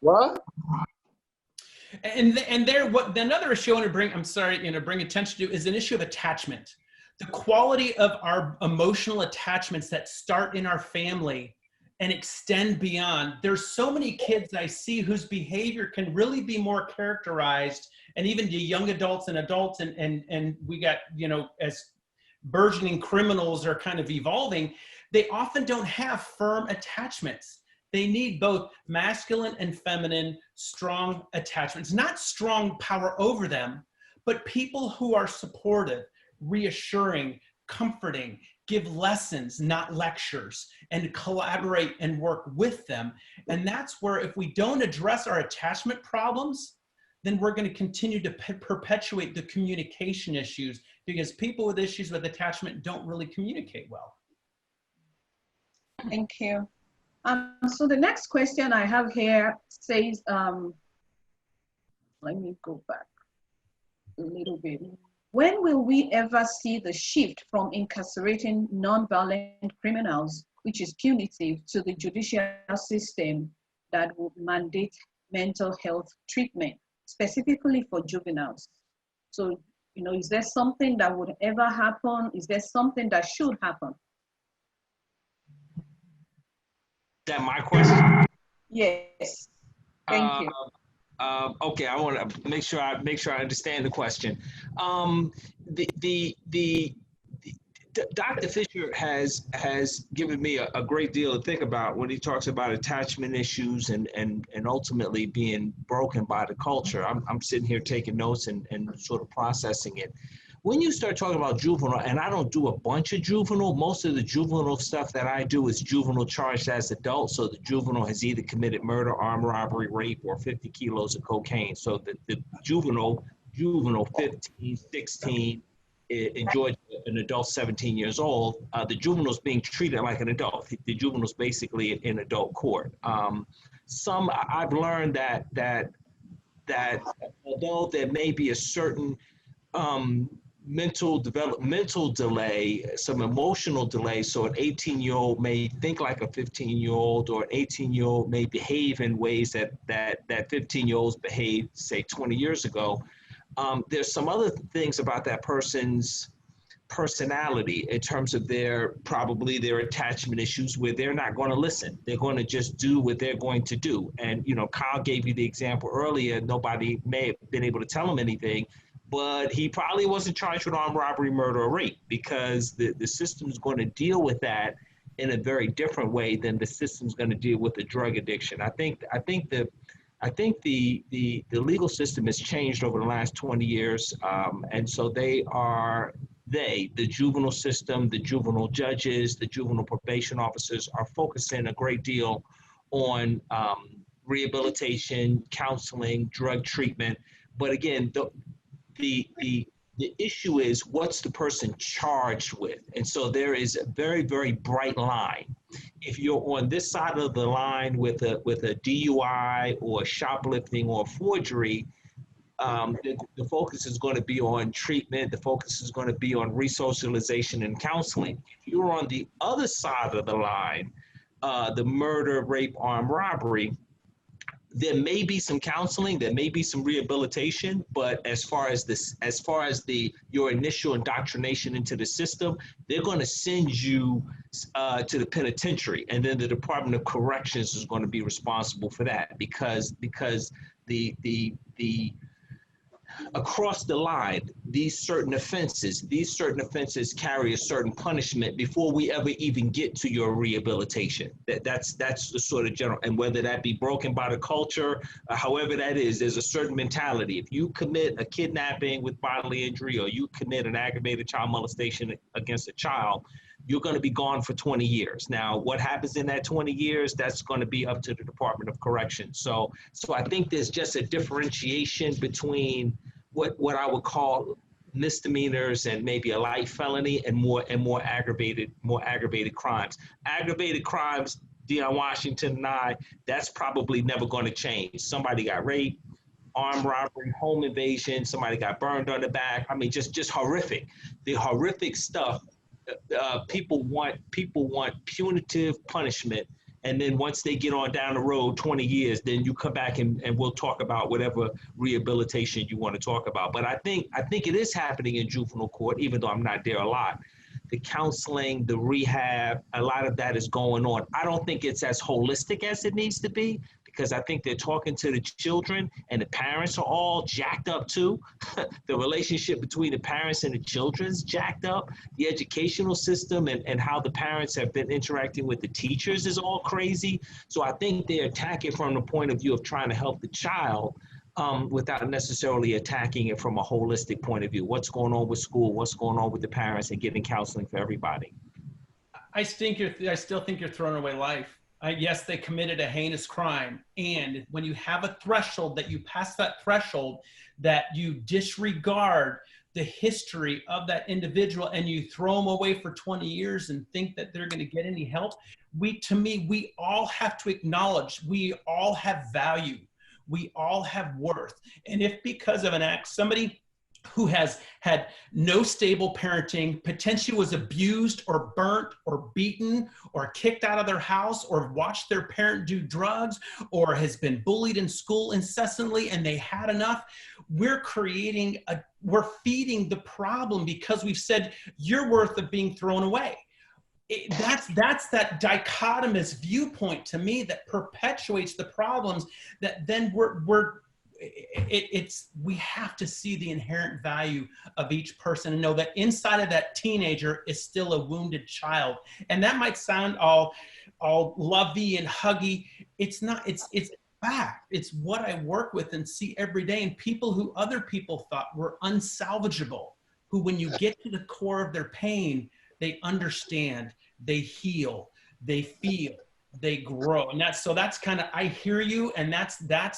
What? And there, what another issue I want to bring, I'm sorry, bring attention to is an issue of attachment. The quality of our emotional attachments that start in our family and extend beyond. There's so many kids I see whose behavior can really be more characterized, and even to young adults and adults, and we got, as burgeoning criminals are kind of evolving, they often don't have firm attachments. They need both masculine and feminine strong attachments, not strong power over them, but people who are supportive, reassuring, comforting, give lessons, not lectures, and collaborate and work with them. And that's where, if we don't address our attachment problems, then we're going to continue to perpetuate the communication issues, because people with issues with attachment don't really communicate well. Thank you. So the next question I have here says, let me go back a little bit. When will we ever see the shift from incarcerating non-violent criminals, which is punitive, to the judicial system that would mandate mental health treatment, specifically for juveniles? So, is there something that would ever happen? Is there something that should happen? Is that my question? Yes. Thank you. Okay, I want to make sure I understand the question. Dr. Fisher has given me a great deal to think about when he talks about attachment issues and ultimately being broken by the culture. I'm sitting here taking notes and sort of processing it. When you start talking about juvenile, and I don't do a bunch of juvenile, most of the juvenile stuff that I do is juvenile charged as adult. So the juvenile has either committed murder, armed robbery, rape, or 50 kilos of cocaine. So the juvenile 15, 16, in Georgia, an adult 17 years old, the juvenile is being treated like an adult. The juvenile is basically in adult court. I've learned that although there may be a certain developmental delay, some emotional delay. So an 18-year-old may think like a 15-year-old, or an 18-year-old may behave in ways that 15-year-olds behaved, say, 20 years ago. There's some other things about that person's personality in terms of probably their attachment issues, where they're not going to listen. They're going to just do what they're going to do. And, Kyle gave you the example earlier. Nobody may have been able to tell him anything, but he probably wasn't charged with armed robbery, murder, or rape, because the system's going to deal with that in a very different way than the system's going to deal with the drug addiction. I think the legal system has changed over the last 20 years, and so the juvenile system, the juvenile judges, the juvenile probation officers are focusing a great deal on rehabilitation, counseling, drug treatment. But again, the issue is, what's the person charged with? And so there is a very, very bright line. If you're on this side of the line with a DUI or shoplifting or forgery, the focus is going to be on treatment. The focus is going to be on resocialization and counseling. If you're on the other side of the line, the murder, rape, armed robbery, there may be some counseling, there may be some rehabilitation, but as far as your initial indoctrination into the system, they're going to send you to the penitentiary, and then the Department of Corrections is going to be responsible for that, because the across the line, these certain offenses carry a certain punishment before we ever even get to your rehabilitation. That's the sort of general, and whether that be broken by the culture, however that is, there's a certain mentality. If you commit a kidnapping with bodily injury, or you commit an aggravated child molestation against a child, you're going to be gone for 20 years. Now, what happens in that 20 years, that's going to be up to the Department of Corrections. So I think there's just a differentiation between what I would call misdemeanors and maybe a light felony, and more aggravated crimes. Aggravated crimes, Deion Washington and I, that's probably never going to change. Somebody got raped, armed robbery, home invasion, somebody got burned on the back. I mean, just horrific. The horrific stuff. People want punitive punishment And then once they get on down the road 20 years, then you come back and we'll talk about whatever rehabilitation you want to talk about. But I think it is happening in juvenile court, even though I'm not there a lot. The counseling, the rehab, a lot of that is going on. I don't think it's as holistic as it needs to be, because I think they're talking to the children and the parents are all jacked up too. The relationship between the parents and the children's jacked up. The educational system and how the parents have been interacting with the teachers is all crazy. So I think they're attacking from the point of view of trying to help the child without necessarily attacking it from a holistic point of view. What's going on with school? What's going on with the parents, and getting counseling for everybody? I still think you're throwing away life. Yes, they committed a heinous crime. And when you have a threshold, that you pass that threshold, that you disregard the history of that individual and you throw them away for 20 years and think that they're going to get any help. To me, we all have to acknowledge we all have value. We all have worth. And if because of an act, somebody who has had no stable parenting, potentially was abused or burnt or beaten or kicked out of their house, or watched their parent do drugs, or has been bullied in school incessantly and they had enough, we're feeding the problem, because we've said you're worth of being thrown away. That's that dichotomous viewpoint to me that perpetuates the problems, that then we have to see the inherent value of each person and know that inside of that teenager is still a wounded child. And that might sound all lovey and huggy. It's not, it's fact. It's what I work with and see every day. And people who other people thought were unsalvageable, who when you get to the core of their pain, they understand, they heal, they feel, they grow. And that's kind of, I hear you. And that's that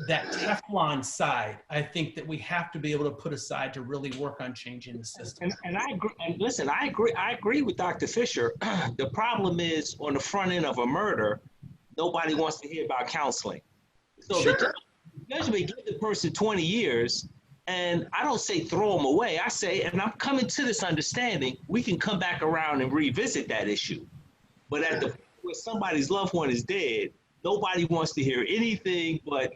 Teflon side, I think, that we have to be able to put aside to really work on changing the system. And I agree. And listen, I agree with Dr. Fisher. The problem is, on the front end of a murder, nobody wants to hear about counseling. So Sure. the judge may give the person 20 years, and I don't say throw them away. I say, and I'm coming to this understanding, we can come back around and revisit that issue. But at the point where somebody's loved one is dead, nobody wants to hear anything but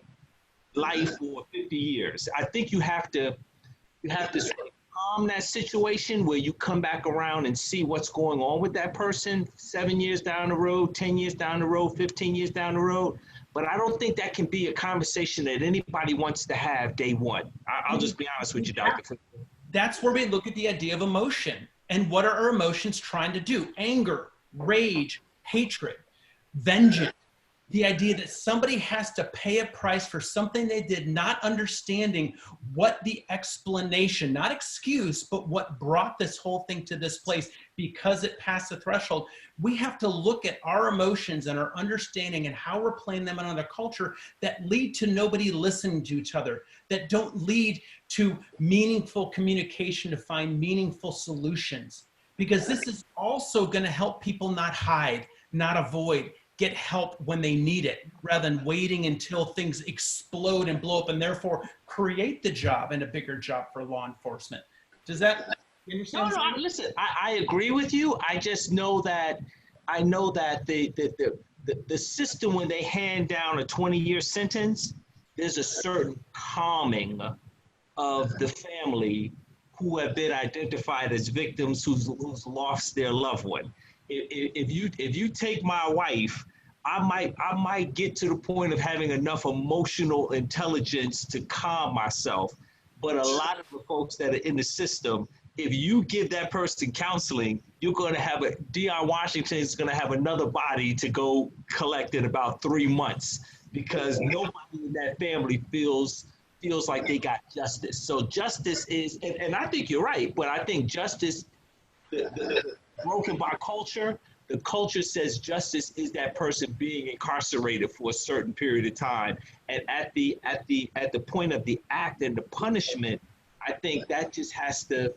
life for 50 years. I think you have to sort of calm that situation, where you come back around and see what's going on with that person 7 years down the road, 10 years down the road, 15 years down the road. But I don't think that can be a conversation that anybody wants to have day one. I'll just be honest with you, Dr. That's where we look at the idea of emotion. And what are our emotions trying to do? Anger, rage, hatred, vengeance. The idea that somebody has to pay a price for something they did, not understanding what the explanation, not excuse, but what brought this whole thing to this place because it passed the threshold. We have to look at our emotions and our understanding and how we're playing them in another culture that lead to nobody listening to each other, that don't lead to meaningful communication to find meaningful solutions. Because this is also going to help people not hide, not avoid, get help when they need it, rather than waiting until things explode and blow up, and therefore create the job and a bigger job for law enforcement. Does that understand? No, listen, I agree with you. I just know that the system, when they hand down a 20-year sentence, there's a certain calming of the family who have been identified as victims who's lost their loved one. If you take my wife, I might get to the point of having enough emotional intelligence to calm myself. But a lot of the folks that are in the system, if you give that person counseling, you're going to have Deion Washington is going to have another body to go collect in about 3 months, because nobody in that family feels like they got justice. So justice is, and I think you're right, but I think justice, broken by culture. The culture says justice is that person being incarcerated for a certain period of time, and at the point of the act and the punishment, I think that just has to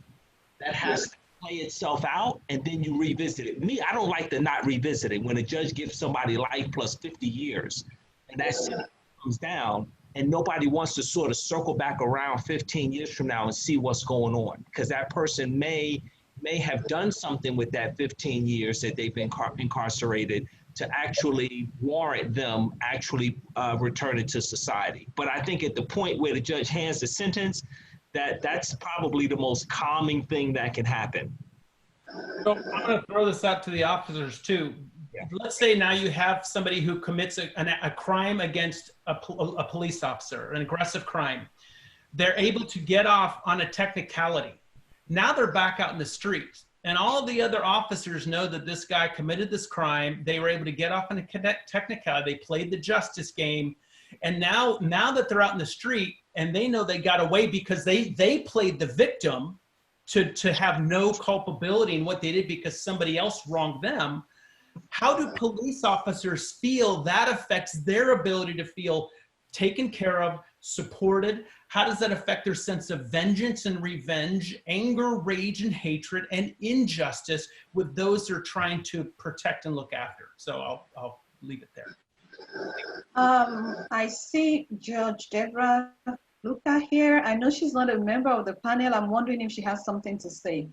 play itself out, and then you revisit it. Me, I don't like to not revisit it. When a judge gives somebody life plus 50 years, and that sentence comes down, and nobody wants to sort of circle back around 15 years from now and see what's going on, because that person may may have done something with that 15 years that they've been incarcerated to actually warrant them actually returning to society. But I think at the point where the judge hands the sentence, that's probably the most calming thing that can happen. So I'm going to throw this out to the officers too. Yeah. Let's say now you have somebody who commits a crime against a police officer, an aggressive crime. They're able to get off on a technicality. Now they're back out in the streets, and all the other officers know that this guy committed this crime. They were able to get off on a technicality. They played the justice game. And now that they're out in the street and they know they got away because they played the victim to have no culpability in what they did because somebody else wronged them. How do police officers feel that affects their ability to feel taken care of, supported? How does that affect their sense of vengeance and revenge, anger, rage, and hatred, and injustice with those they're trying to protect and look after? So I'll leave it there. I see Judge Deborah Luca here. I know she's not a member of the panel. I'm wondering if she has something to say.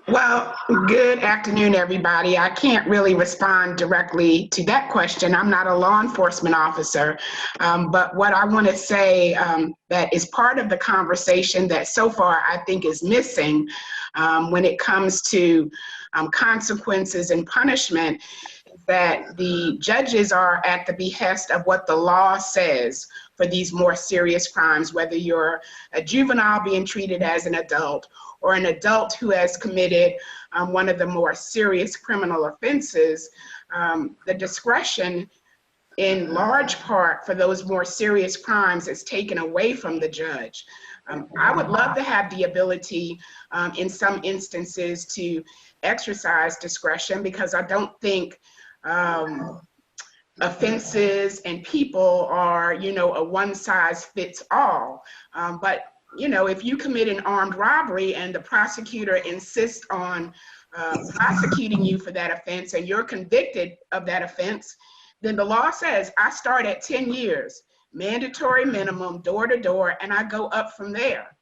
Well, good afternoon, everybody. I can't really respond directly to that question. I'm not a law enforcement officer, but what I want to say that is part of the conversation that so far I think is missing when it comes to consequences and punishment, that the judges are at the behest of what the law says for these more serious crimes, whether you're a juvenile being treated as an adult or an adult who has committed one of the more serious criminal offenses. The discretion in large part for those more serious crimes is taken away from the judge. I would love to have the ability in some instances to exercise discretion, because I don't think offenses and people are, a one-size-fits-all. But if you commit an armed robbery and the prosecutor insists on prosecuting you for that offense and you're convicted of that offense, then the law says I start at 10 years, mandatory minimum, door to door, and I go up from there.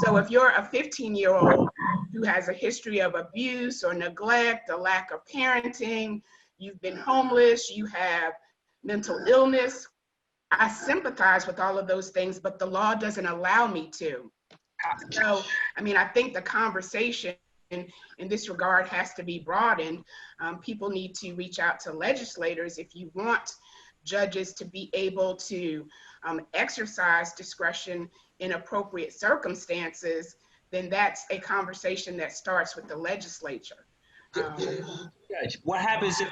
So if you're a 15-year-old who has a history of abuse or neglect, a lack of parenting, you've been homeless, you have mental illness, I sympathize with all of those things, but the law doesn't allow me to. So, I think the conversation in this regard has to be broadened. People need to reach out to legislators. If you want judges to be able to exercise discretion in appropriate circumstances, then that's a conversation that starts with the legislature. Judge, what happens if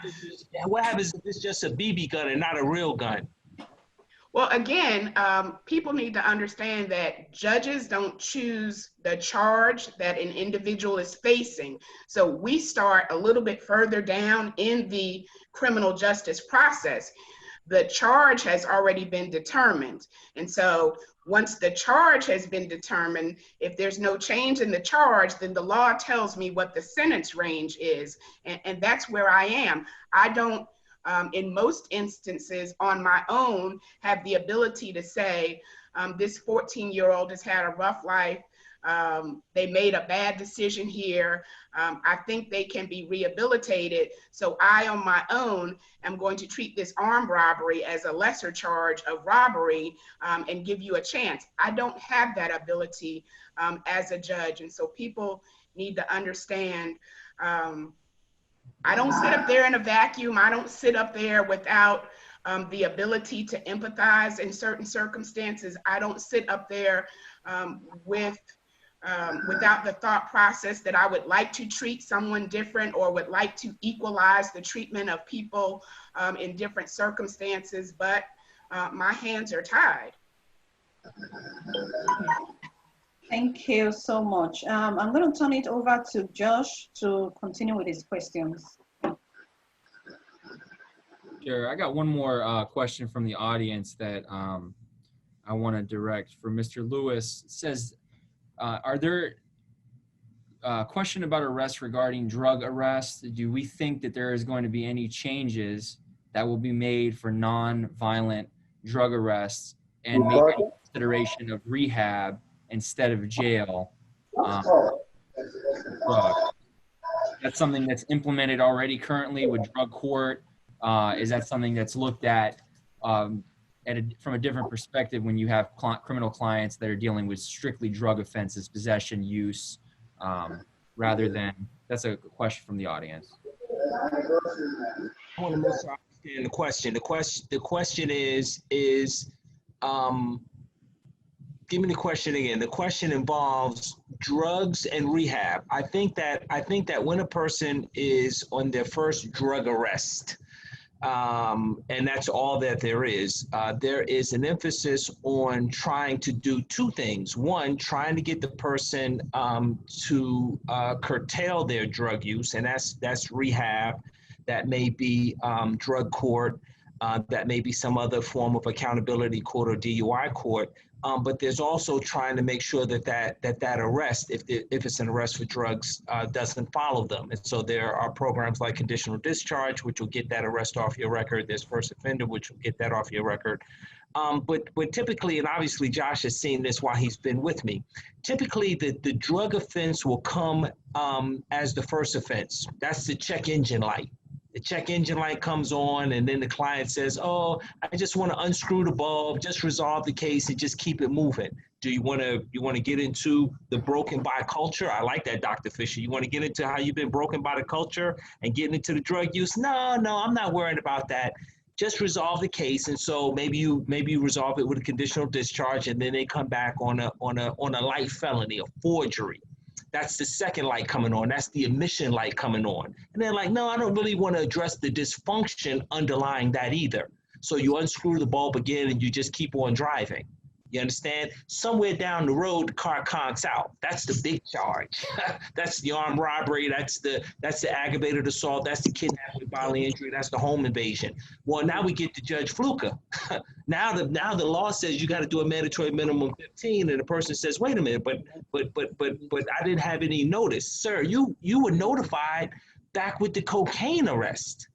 it's just a BB gun and not a real gun? Well, again, people need to understand that judges don't choose the charge that an individual is facing. So we start a little bit further down in the criminal justice process. The charge has already been determined. And so once the charge has been determined, if there's no change in the charge, then the law tells me what the sentence range is. And that's where I am. I don't, in most instances on my own, have the ability to say, this 14-year-old has had a rough life. They made a bad decision here. I think they can be rehabilitated. So I, on my own, am going to treat this armed robbery as a lesser charge of robbery and give you a chance. I don't have that ability as a judge. And so people need to understand, I don't sit up there in a vacuum. I don't sit up there without the ability to empathize in certain circumstances. I don't sit up there without the thought process that I would like to treat someone different or would like to equalize the treatment of people in different circumstances, but my hands are tied. Thank you so much. I'm going to turn it over to Josh to continue with his questions. Sure. I got one more question from the audience that I want to direct for Mr. Lewis. It says, are there question about arrests regarding drug arrests? Do we think that there is going to be any changes that will be made for non-violent drug arrests and maybe consideration of rehab instead of jail drug. That's something that's implemented already currently with drug court. Is that something that's looked at from a different perspective when you have criminal clients that are dealing with strictly drug offenses, possession, use, rather than, that's a question from the audience. I want to make sure I understand the question. The question is give me the question again. The question involves drugs and rehab. I think that when a person is on their first drug arrest, and that's all that there is an emphasis on trying to do two things. One, trying to get the person to curtail their drug use, and that's rehab. That may be drug court. That may be some other form of accountability court or DUI court. But there's also trying to make sure that arrest, if it's an arrest for drugs, doesn't follow them. And so there are programs like conditional discharge, which will get that arrest off your record. There's first offender, which will get that off your record. But typically, and obviously Josh has seen this while he's been with me, typically the drug offense will come as the first offense. That's the check engine light. The check engine light comes on, and then the client says, oh, I just want to unscrew the bulb, just resolve the case and just keep it moving. Do you want to get into the broken by culture? I like that, Dr. Fisher. You want to get into how you've been broken by the culture and getting into the drug use? No, I'm not worried about that. Just resolve the case. And so maybe you resolve it with a conditional discharge, and then they come back on a light felony, a forgery. That's the second light coming on. That's the omission light coming on. And they're like, no, I don't really want to address the dysfunction underlying that either. So you unscrew the bulb again and you just keep on driving. You understand? Somewhere down the road, the car conks out. That's the big charge. That's the armed robbery. That's the aggravated assault. That's the kidnapping with bodily injury. That's the home invasion. Well, now we get to Judge Fluka. Now the law says you got to do a mandatory minimum 15, and the person says, wait a minute, but I didn't have any notice, sir. You were notified back with the cocaine arrest.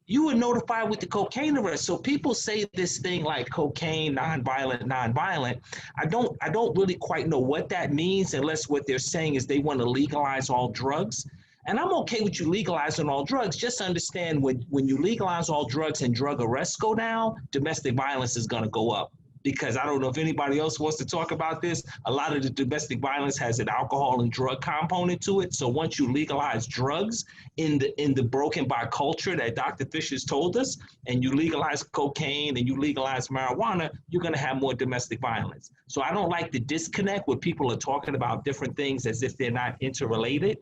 You were notified with the cocaine arrest. So people say this thing like cocaine, nonviolent. I don't really quite know what that means, unless what they're saying is they want to legalize all drugs. And I'm okay with you legalizing all drugs. Just understand when you legalize all drugs and drug arrests go down, domestic violence is going to go up. Because I don't know if anybody else wants to talk about this. A lot of the domestic violence has an alcohol and drug component to it. So once you legalize drugs in the broken by culture that Dr. Fisher's told us, and you legalize cocaine and you legalize marijuana, you're going to have more domestic violence. So I don't like the disconnect where people are talking about different things as if they're not interrelated.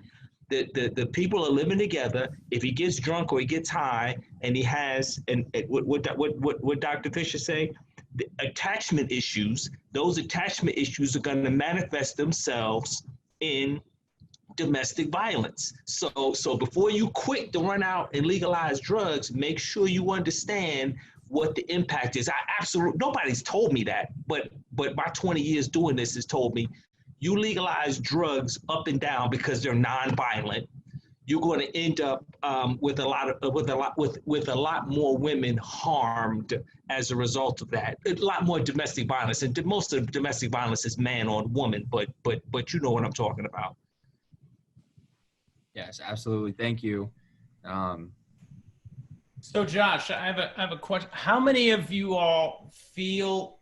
The people are living together. If he gets drunk or he gets high and he has, and what Dr. Fisher say? The attachment issues, those attachment issues are going to manifest themselves in domestic violence. So before you quit to run out and legalize drugs, make sure you understand what the impact is. Nobody's told me that, but my 20 years doing this has told me, you legalize drugs up and down because they're non-violent, you're going to end up with a lot more women harmed as a result of that. A lot more domestic violence, and most of the domestic violence is man on woman. But you know what I'm talking about. Yes, absolutely. Thank you. So Josh, I have a question. How many of you all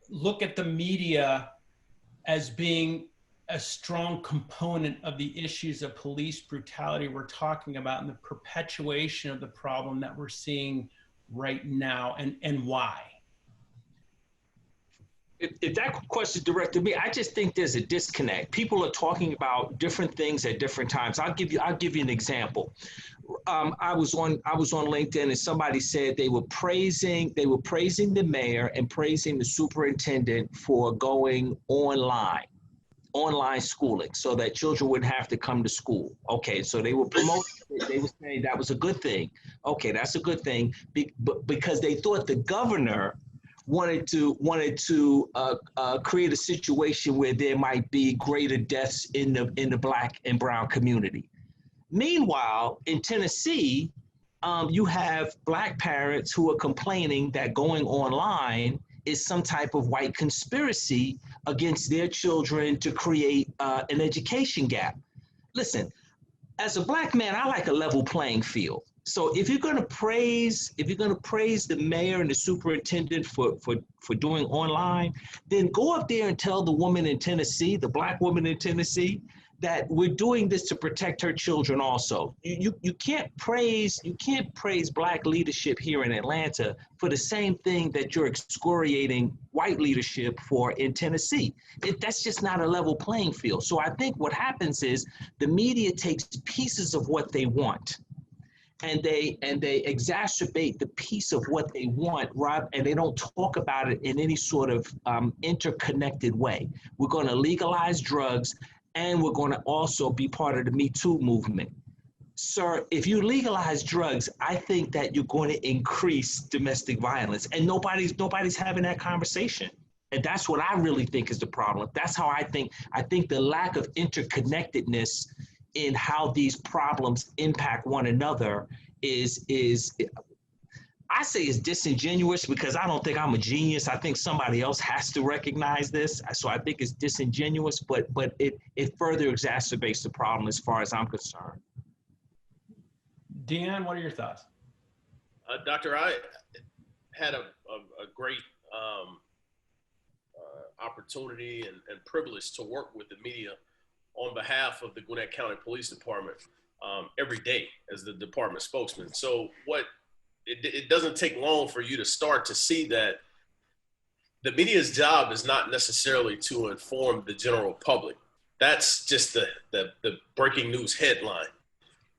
look at the media as being a strong component of the issues of police brutality we're talking about, and the perpetuation of the problem that we're seeing right now, and why? If that question is directed to me, I just think there's a disconnect. People are talking about different things at different times. I'll give you an example. I was on LinkedIn, and somebody said they were praising the mayor and praising the superintendent for going online schooling so that children wouldn't have to come to school. Okay, so they were promoting it. They were saying that was a good thing. Okay, that's a good thing because they thought the governor wanted to create a situation where there might be greater deaths in the Black and brown community. Meanwhile, in Tennessee, you have Black parents who are complaining that going online is some type of white conspiracy against their children to create an education gap. Listen, as a Black man, I like a level playing field. So if you're going to praise the mayor and the superintendent for doing online, then go up there and tell the woman in Tennessee, the Black woman in Tennessee, that we're doing this to protect her children also. You can't praise Black leadership here in Atlanta for the same thing that you're excoriating white leadership for in Tennessee. That's just not a level playing field. So I think what happens is the media takes pieces of what they want, and they exacerbate the piece of what they want, Rob, and they don't talk about it in any sort of interconnected way. We're going to legalize drugs, and we're going to also be part of the Me Too movement. Sir, if you legalize drugs, I think that you're going to increase domestic violence, and nobody's having that conversation. And that's what I really think is the problem. That's how I think the lack of interconnectedness in how these problems impact one another is I say is disingenuous, because I don't think I'm a genius. I think somebody else has to recognize this. So I think it's disingenuous, but it further exacerbates the problem as far as I'm concerned. Deanne, what are your thoughts? Doctor, I had a great opportunity and privilege to work with the media on behalf of the Gwinnett County Police Department every day as the department spokesman. So it doesn't take long for you to start to see that the media's job is not necessarily to inform the general public. That's just the breaking news headline.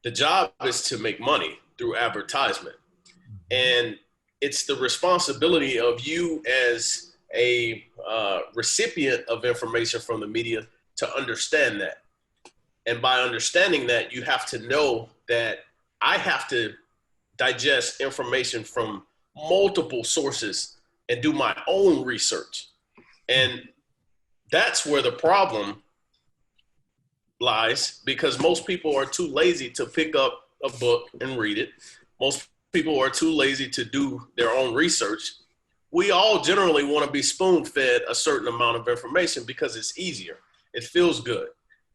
The job is to make money through advertisement. And it's the responsibility of you as a recipient of information from the media to understand that. And by understanding that, you have to know that I have to digest information from multiple sources and do my own research. And that's where the problem lies, because most people are too lazy to pick up a book and read it. Most people are too lazy to do their own research. We all generally want to be spoon-fed a certain amount of information because it's easier. It feels good.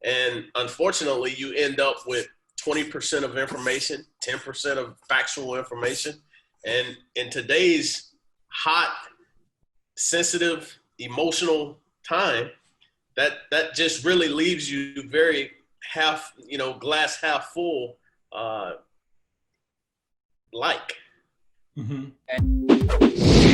And unfortunately, you end up with 20% of information, 10% of factual information. And in today's hot, sensitive, emotional time, that just really leaves you very glass half full, like. Mm-hmm.